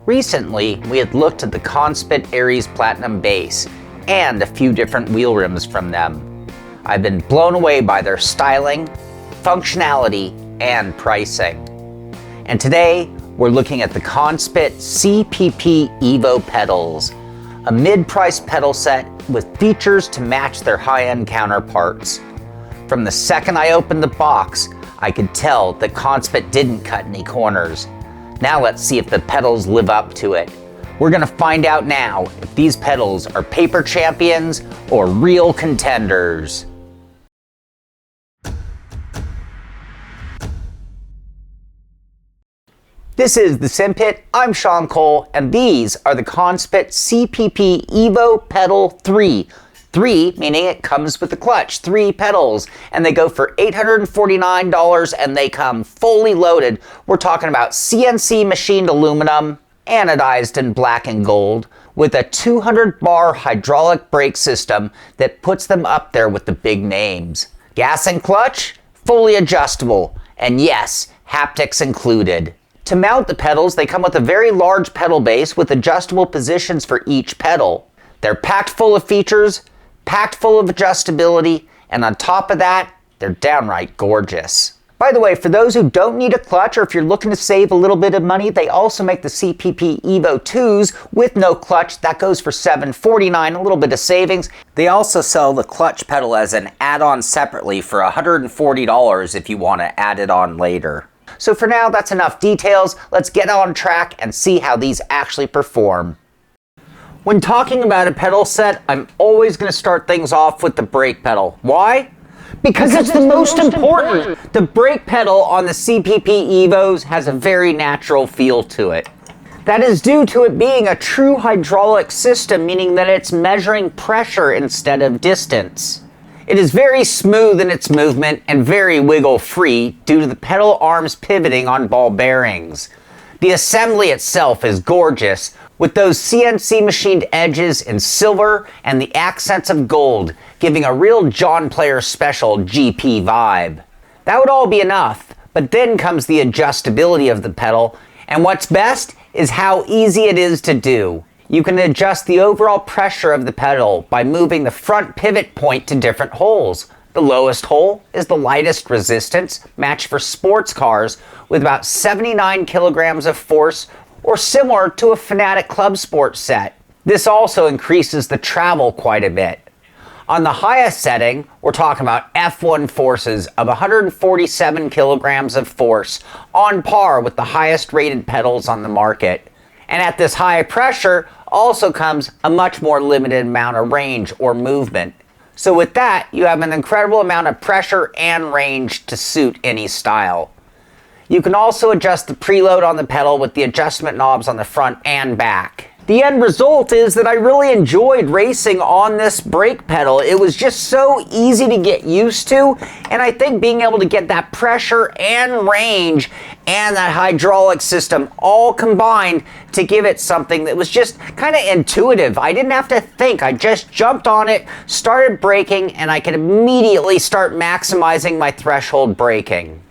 Recently, we had looked at the Conspit Aries Platinum base and a few different wheel rims from them. I've been blown away by their styling, functionality, and pricing. And today, we're looking at the Conspit CPP EVO pedals, a mid-priced pedal set with features to match their high-end counterparts. From the second I opened the box, I could tell that Conspit didn't cut any corners. Now let's see if the pedals live up to it. We're gonna find out now if these pedals are paper champions or real contenders. This is the Simpit, I'm Sean Cole, and these are the Conspit CPP EVO Pedal 3. 3 meaning it comes with the clutch, 3 pedals, and they go for $849 and they come fully loaded. We're talking about CNC machined aluminum, anodized in black and gold, with a 200 bar hydraulic brake system that puts them up there with the big names. Gas and clutch, fully adjustable, and yes, haptics included. To mount the pedals, they come with a very large pedal base with adjustable positions for each pedal. They're packed full of features, packed full of adjustability, and on top of that, they're downright gorgeous. By the way, for those who don't need a clutch or if you're looking to save a little bit of money, they also make the CPP Evo 2s with no clutch. That goes for $749, a little bit of savings. They also sell the clutch pedal as an add-on separately for $140 if you want to add it on later. So for now, that's enough details. Let's get on track and see how these actually perform. When talking about a pedal set, I'm always going to start things off with the brake pedal. Why? Because it's the most important. The brake pedal on the CPP Evos has a very natural feel to it. That is due to it being a true hydraulic system, meaning that it's measuring pressure instead of distance. It is very smooth in its movement and very wiggle-free due to the pedal arms pivoting on ball bearings. The assembly itself is gorgeous, with those CNC machined edges in silver and the accents of gold, giving a real John Player Special GP vibe. That would all be enough, but then comes the adjustability of the pedal, and what's best is how easy it is to do. You can adjust the overall pressure of the pedal by moving the front pivot point to different holes. The lowest hole is the lightest resistance, matched for sports cars, with about 79 kilograms of force, or similar to a Fanatic Club Sport set. This also increases the travel quite a bit. On the highest setting, we're talking about F1 forces of 147 kilograms of force, on par with the highest rated pedals on the market. And at this high pressure also comes a much more limited amount of range or movement. So with that, you have an incredible amount of pressure and range to suit any style. You can also adjust the preload on the pedal with the adjustment knobs on the front and back. The end result is that I really enjoyed racing on this brake pedal. It was just so easy to get used to, and I think being able to get that pressure and range and that hydraulic system all combined to give it something that was just kind of intuitive. I didn't have to think. I just jumped on it, started braking, and I could immediately start maximizing my threshold braking.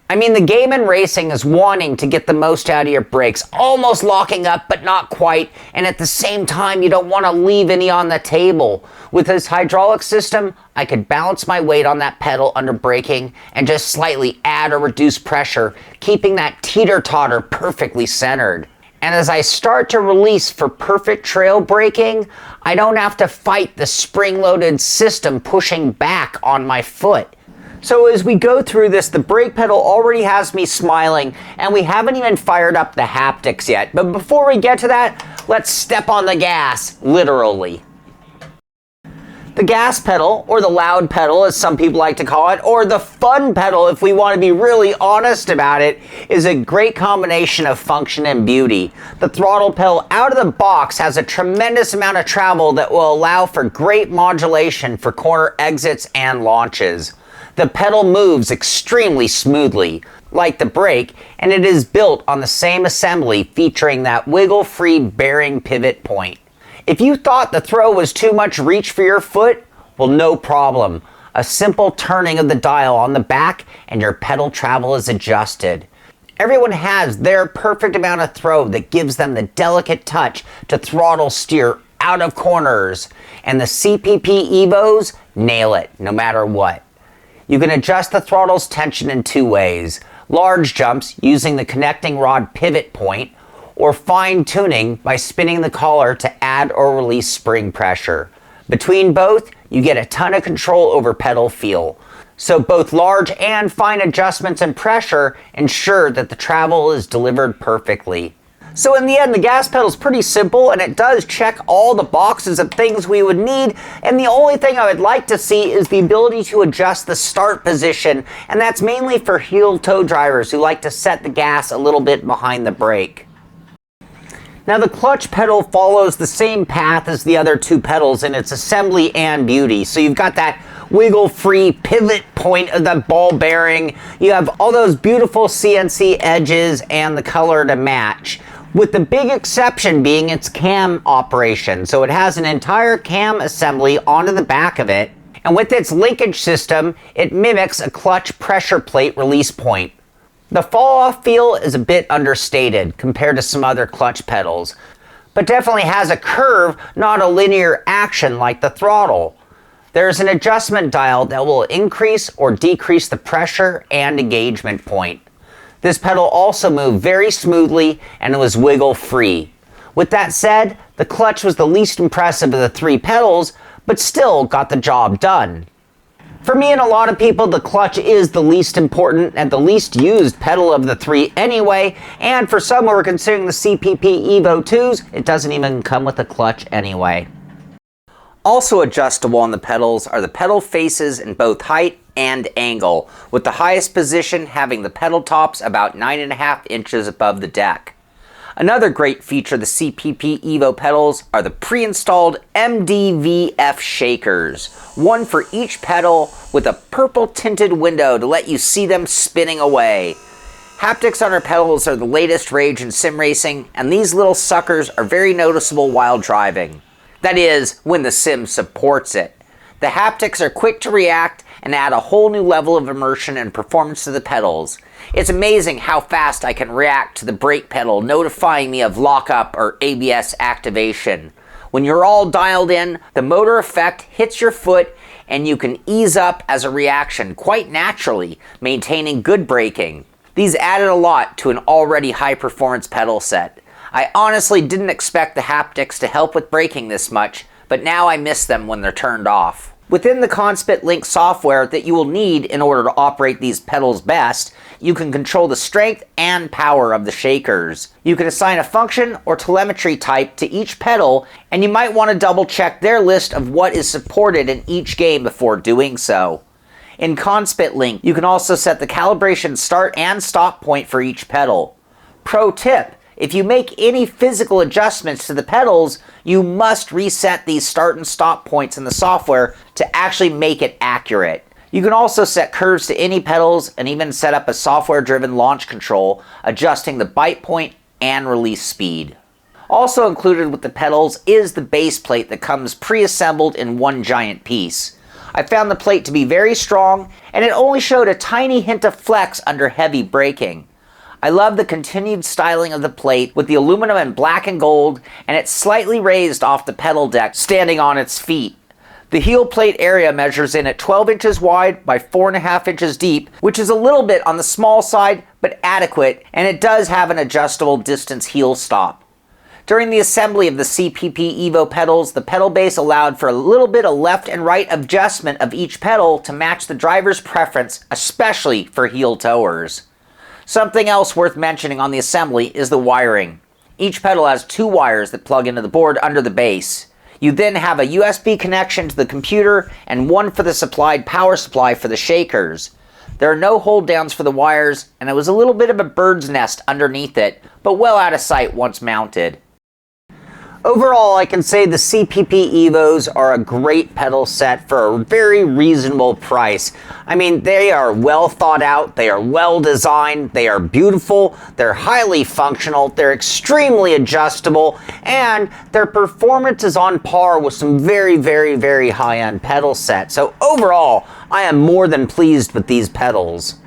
I mean, the game in racing is wanting to get the most out of your brakes, almost locking up, but not quite, and at the same time, you don't want to leave any on the table. With this hydraulic system, I could balance my weight on that pedal under braking and just slightly add or reduce pressure, keeping that teeter-totter perfectly centered. And as I start to release for perfect trail braking, I don't have to fight the spring-loaded system pushing back on my foot. So as we go through this, the brake pedal already has me smiling, and we haven't even fired up the haptics yet. But before we get to that, let's step on the gas, literally. The gas pedal, or the loud pedal as some people like to call it, or the fun pedal if we want to be really honest about it, is a great combination of function and beauty. The throttle pedal out of the box has a tremendous amount of travel that will allow for great modulation for corner exits and launches. The pedal moves extremely smoothly, like the brake, and it is built on the same assembly featuring that wiggle-free bearing pivot point. If you thought the throw was too much reach for your foot, well, no problem. A simple turning of the dial on the back and your pedal travel is adjusted. Everyone has their perfect amount of throw that gives them the delicate touch to throttle steer out of corners. And the CPP Evos nail it no matter what. You can adjust the throttle's tension in two ways. Large jumps using the connecting rod pivot point, or fine tuning by spinning the collar to add or release spring pressure. Between both, you get a ton of control over pedal feel. So both large and fine adjustments in pressure ensure that the travel is delivered perfectly. So in the end, the gas pedal is pretty simple, and it does check all the boxes of things we would need, and the only thing I would like to see is the ability to adjust the start position, and that's mainly for heel-toe drivers who like to set the gas a little bit behind the brake. Now the clutch pedal follows the same path as the other two pedals in its assembly and beauty. So you've got that wiggle-free pivot point of the ball bearing. You have all those beautiful CNC edges and the color to match, with the big exception being its cam operation. So it has an entire cam assembly onto the back of it, and with its linkage system, it mimics a clutch pressure plate release point. The fall-off feel is a bit understated compared to some other clutch pedals, but definitely has a curve, not a linear action like the throttle. There's an adjustment dial that will increase or decrease the pressure and engagement point. This pedal also moved very smoothly and it was wiggle-free. With that said, the clutch was the least impressive of the three pedals, but still got the job done. For me and a lot of people, the clutch is the least important and the least used pedal of the three anyway, and for some who are considering the CPP Evo 2s, it doesn't even come with a clutch anyway. Also adjustable on the pedals are the pedal faces in both height and angle, with the highest position having the pedal tops about 9.5 inches above the deck. Another great feature of the CPP Evo pedals are the pre-installed MDVF shakers, one for each pedal with a purple tinted window to let you see them spinning away. Haptics on our pedals are the latest rage in sim racing, and these little suckers are very noticeable while driving. That is, when the sim supports it. The haptics are quick to react and add a whole new level of immersion and performance to the pedals. It's amazing how fast I can react to the brake pedal notifying me of lockup or ABS activation. When you're all dialed in, the motor effect hits your foot and you can ease up as a reaction quite naturally, maintaining good braking. These added a lot to an already high-performance pedal set. I honestly didn't expect the haptics to help with braking this much, but now I miss them when they're turned off. Within the Conspit Link software that you will need in order to operate these pedals best, you can control the strength and power of the shakers. You can assign a function or telemetry type to each pedal, and you might want to double check their list of what is supported in each game before doing so. In Conspit Link, you can also set the calibration start and stop point for each pedal. Pro tip: if you make any physical adjustments to the pedals, you must reset these start and stop points in the software to actually make it accurate. You can also set curves to any pedals and even set up a software-driven launch control, adjusting the bite point and release speed. Also included with the pedals is the base plate that comes pre-assembled in one giant piece. I found the plate to be very strong, and it only showed a tiny hint of flex under heavy braking. I love the continued styling of the plate with the aluminum in black and gold, and it's slightly raised off the pedal deck, standing on its feet. The heel plate area measures in at 12 inches wide by 4.5 inches deep, which is a little bit on the small side, but adequate, and it does have an adjustable distance heel stop. During the assembly of the CPP Evo pedals, the pedal base allowed for a little bit of left and right adjustment of each pedal to match the driver's preference, especially for heel towers. Something else worth mentioning on the assembly is the wiring. Each pedal has 2 wires that plug into the board under the base. You then have a USB connection to the computer and one for the supplied power supply for the shakers. There are no hold downs for the wires, and it was a little bit of a bird's nest underneath it, but well out of sight once mounted. Overall, I can say the CPP Evos are a great pedal set for a very reasonable price. I mean, they are well thought out, they are well designed, they are beautiful, they're highly functional, they're extremely adjustable, and their performance is on par with some very high-end pedal sets. So overall, I am more than pleased with these pedals.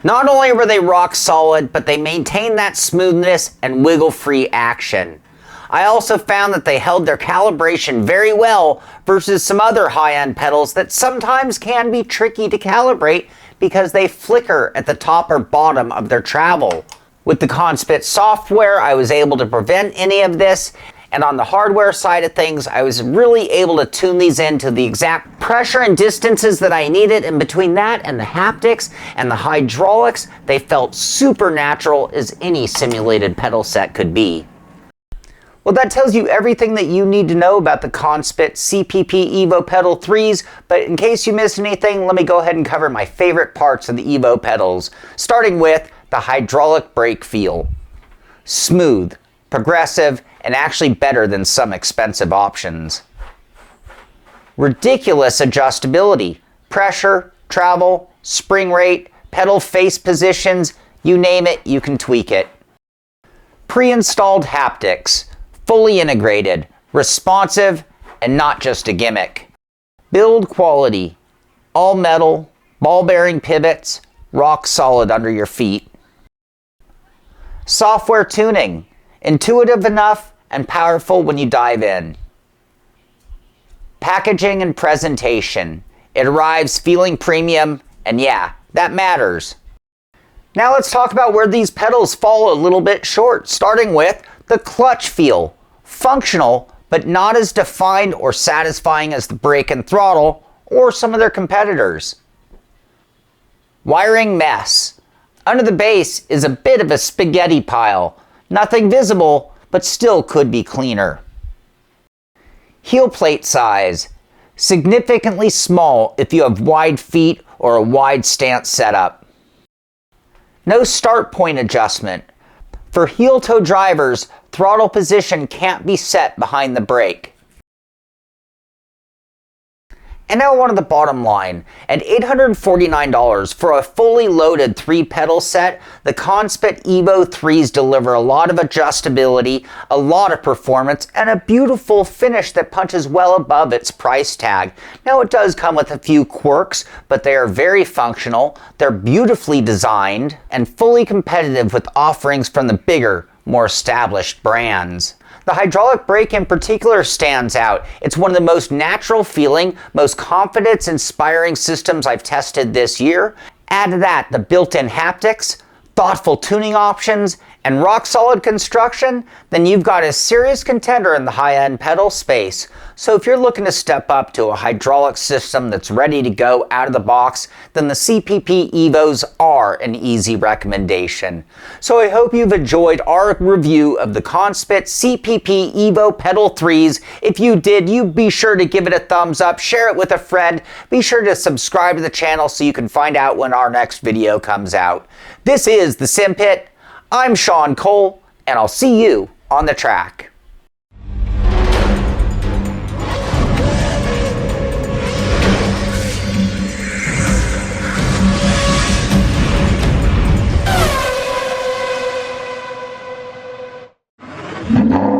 Not only were they rock solid, but they maintained that smoothness and wiggle-free action. I also found that they held their calibration very well versus some other high-end pedals that sometimes can be tricky to calibrate because they flicker at the top or bottom of their travel. With the Conspit software, I was able to prevent any of this, and on the hardware side of things, I was really able to tune these into the exact pressure and distances that I needed, and between that and the haptics and the hydraulics, they felt super natural as any simulated pedal set could be. Well, that tells you everything that you need to know about the Conspit CPP EVO Pedal 3's, but in case you missed anything, let me go ahead and cover my favorite parts of the EVO pedals, starting with the hydraulic brake feel. Smooth, progressive, and actually better than some expensive options. Ridiculous adjustability, pressure, travel, spring rate, pedal face positions, you name it, you can tweak it. Pre-installed haptics. Fully integrated, responsive, and not just a gimmick. Build quality, all metal, ball bearing pivots, rock solid under your feet. Software tuning, intuitive enough and powerful when you dive in. Packaging and presentation, it arrives feeling premium, and yeah, that matters. Now let's talk about where these pedals fall a little bit short, starting with the clutch feel. Functional, but not as defined or satisfying as the brake and throttle or some of their competitors. Wiring mess. Under the base is a bit of a spaghetti pile. Nothing visible, but still could be cleaner. Heel plate size. Significantly small if you have wide feet or a wide stance setup. No start point adjustment. For heel-toe drivers, throttle position can't be set behind the brake. And now on to the bottom line. At $849 for a fully loaded 3-pedal set, the Conspit Evo 3's deliver a lot of adjustability, a lot of performance, and a beautiful finish that punches well above its price tag. Now it does come with a few quirks, but they are very functional, they're beautifully designed, and fully competitive with offerings from the bigger, more established brands. The hydraulic brake in particular stands out. It's one of the most natural feeling, most confidence-inspiring systems I've tested this year. Add to that the built-in haptics, thoughtful tuning options, and rock-solid construction, then you've got a serious contender in the high-end pedal space. So if you're looking to step up to a hydraulic system that's ready to go out of the box, then the CPP Evos are an easy recommendation. So I hope you've enjoyed our review of the Conspit CPP EVO Pedal 3's. If you did, you be sure to give it a thumbs up, share it with a friend, be sure to subscribe to the channel so you can find out when our next video comes out. This is the Simpit. I'm Sean Cole, and I'll see you on the track. You